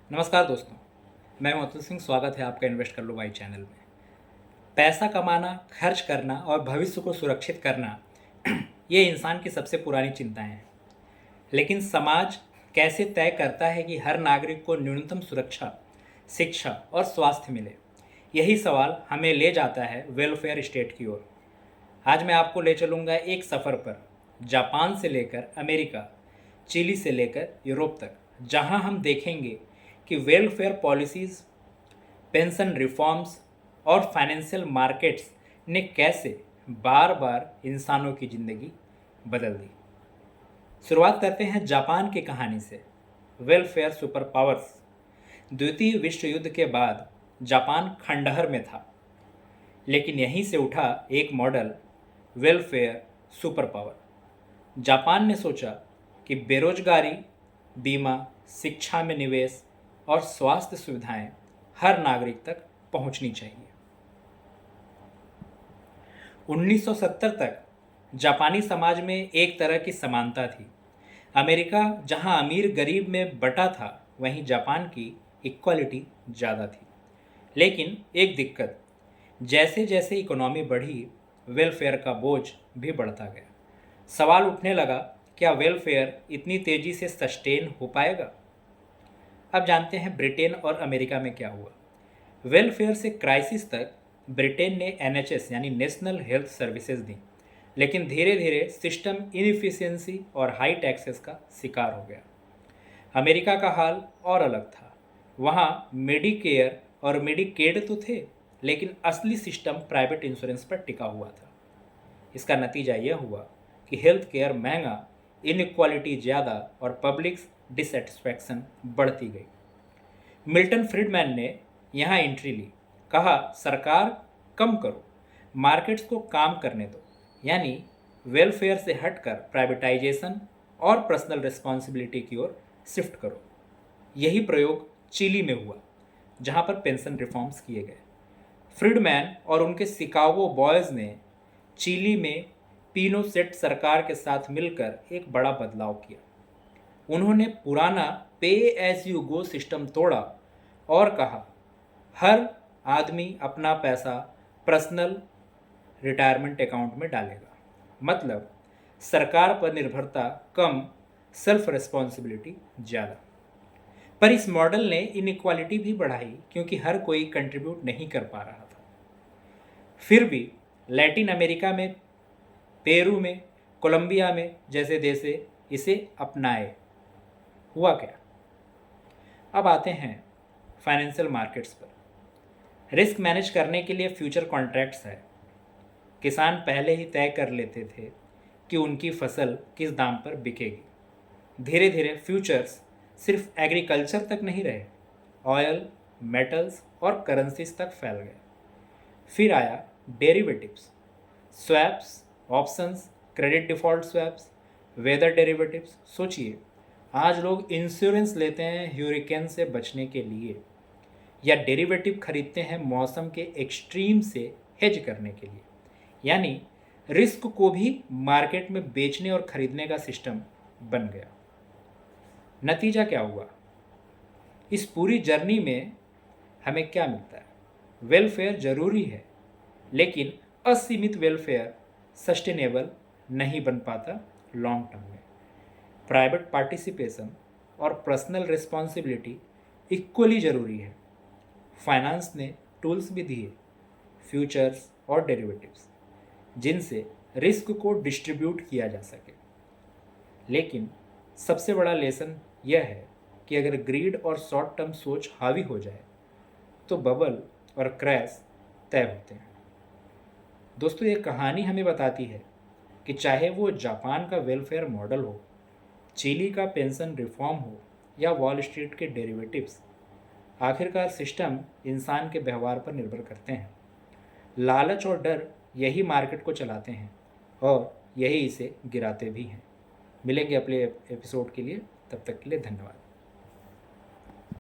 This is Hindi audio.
नमस्कार दोस्तों, मैं हूं अतुल सिंह। स्वागत है आपका इन्वेस्ट कर लो भाई चैनल में। पैसा कमाना, खर्च करना और भविष्य को सुरक्षित करना ये इंसान की सबसे पुरानी चिंताएं हैं। लेकिन समाज कैसे तय करता है कि हर नागरिक को न्यूनतम सुरक्षा, शिक्षा और स्वास्थ्य मिले? यही सवाल हमें ले जाता है वेलफेयर स्टेट की ओर। आज मैं आपको ले चलूँगा एक सफ़र पर, जापान से लेकर अमेरिका, चिली से लेकर यूरोप तक, जहां हम देखेंगे कि वेलफेयर पॉलिसीज़, पेंशन रिफॉर्म्स और फाइनेंशियल मार्केट्स ने कैसे बार बार इंसानों की ज़िंदगी बदल दी। शुरुआत करते हैं जापान की कहानी से। Welfare super powers. द्वितीय विश्व युद्ध के बाद जापान खंडहर में था, लेकिन यहीं से उठा एक model, welfare super power. Japan ने सोचा कि बेरोजगारी, बीमा, शिक्षा में निवेश और स्वास्थ्य सुविधाएं हर नागरिक तक पहुंचनी चाहिए। 1970 तक जापानी समाज में एक तरह की समानता थी। अमेरिका जहां अमीर गरीब में बटा था, वहीं जापान की इक्वालिटी ज़्यादा थी। लेकिन एक दिक्कत, जैसे जैसे इकोनॉमी बढ़ी, वेलफेयर का बोझ भी बढ़ता गया। सवाल उठने लगा, क्या वेलफेयर इतनी तेज़ी से सस्टेन हो पाएगा? अब जानते हैं ब्रिटेन और अमेरिका में क्या हुआ। वेलफेयर से क्राइसिस तक ब्रिटेन ने एनएचएस यानी नेशनल हेल्थ सर्विसेज दी, लेकिन धीरे धीरे सिस्टम इनएफिशिएंसी और हाई टैक्सेस का शिकार हो गया। अमेरिका का हाल और अलग था। वहाँ मेडिकेयर और मेडिकेड तो थे, लेकिन असली सिस्टम प्राइवेट इंश्योरेंस पर टिका हुआ था। इसका नतीजा यह हुआ कि हेल्थ केयर महंगा, इनइक्वालिटी ज़्यादा और पब्लिक डिससेटिस्फैक्शन बढ़ती गई। मिल्टन फ्रीडमैन ने यहाँ एंट्री ली। कहा, सरकार कम करो, मार्केट्स को काम करने दो, यानी वेलफेयर से हटकर प्राइवेटाइजेशन और पर्सनल रिस्पॉन्सिबिलिटी की ओर शिफ्ट करो। यही प्रयोग चिली में हुआ, जहाँ पर पेंशन रिफॉर्म्स किए गए। फ्रीडमैन और उनके शिकागो बॉयज़ ने चिली में पिनोचेट सरकार के साथ मिलकर एक बड़ा बदलाव किया। उन्होंने पुराना पे एज यू गो सिस्टम तोड़ा और कहा, हर आदमी अपना पैसा पर्सनल रिटायरमेंट अकाउंट में डालेगा। मतलब सरकार पर निर्भरता कम, सेल्फ रिस्पॉन्सिबिलिटी ज़्यादा। पर इस मॉडल ने इनइक्वालिटी भी बढ़ाई, क्योंकि हर कोई कंट्रीब्यूट नहीं कर पा रहा था। फिर भी लैटिन अमेरिका में, पेरू में, कोलंबिया में जैसे देशे इसे अपनाए। हुआ क्या? अब आते हैं फाइनेंशियल मार्केट्स पर। रिस्क मैनेज करने के लिए फ्यूचर कॉन्ट्रैक्ट्स है। किसान पहले ही तय कर लेते थे कि उनकी फसल किस दाम पर बिकेगी। धीरे धीरे फ्यूचर्स सिर्फ एग्रीकल्चर तक नहीं रहे, ऑयल, मेटल्स और करेंसीज तक फैल गए। फिर आया derivatives, swaps, options, credit default swaps, weather derivatives. सोचिए, आज लोग इंश्योरेंस लेते हैं ह्यूरिकेन से बचने के लिए, या डेरिवेटिव खरीदते हैं मौसम के एक्सट्रीम से हेज करने के लिए। यानी रिस्क को भी मार्केट में बेचने और खरीदने का सिस्टम बन गया। नतीजा क्या हुआ? इस पूरी जर्नी में हमें क्या मिलता है? वेलफेयर जरूरी है, लेकिन असीमित वेलफेयर सस्टेनेबल नहीं बन पाता लॉन्ग टर्म में। प्राइवेट पार्टिसिपेशन और पर्सनल रिस्पॉन्सिबिलिटी इक्वली ज़रूरी है। फाइनेंस ने टूल्स भी दिए, फ्यूचर्स और डेरिवेटिव्स, जिनसे रिस्क को डिस्ट्रीब्यूट किया जा सके। लेकिन सबसे बड़ा लेसन यह है कि अगर ग्रीड और शॉर्ट टर्म सोच हावी हो जाए, तो बबल और क्रैश तय होते हैं। दोस्तों, ये कहानी हमें बताती है कि चाहे वो जापान का वेलफेयर मॉडल हो, चिली का पेंशन रिफॉर्म हो या वॉल स्ट्रीट के डेरिवेटिव्स, आखिरकार सिस्टम इंसान के व्यवहार पर निर्भर करते हैं। लालच और डर यही मार्केट को चलाते हैं और यही इसे गिराते भी हैं। मिलेंगे अगले एपिसोड के लिए, तब तक के लिए धन्यवाद।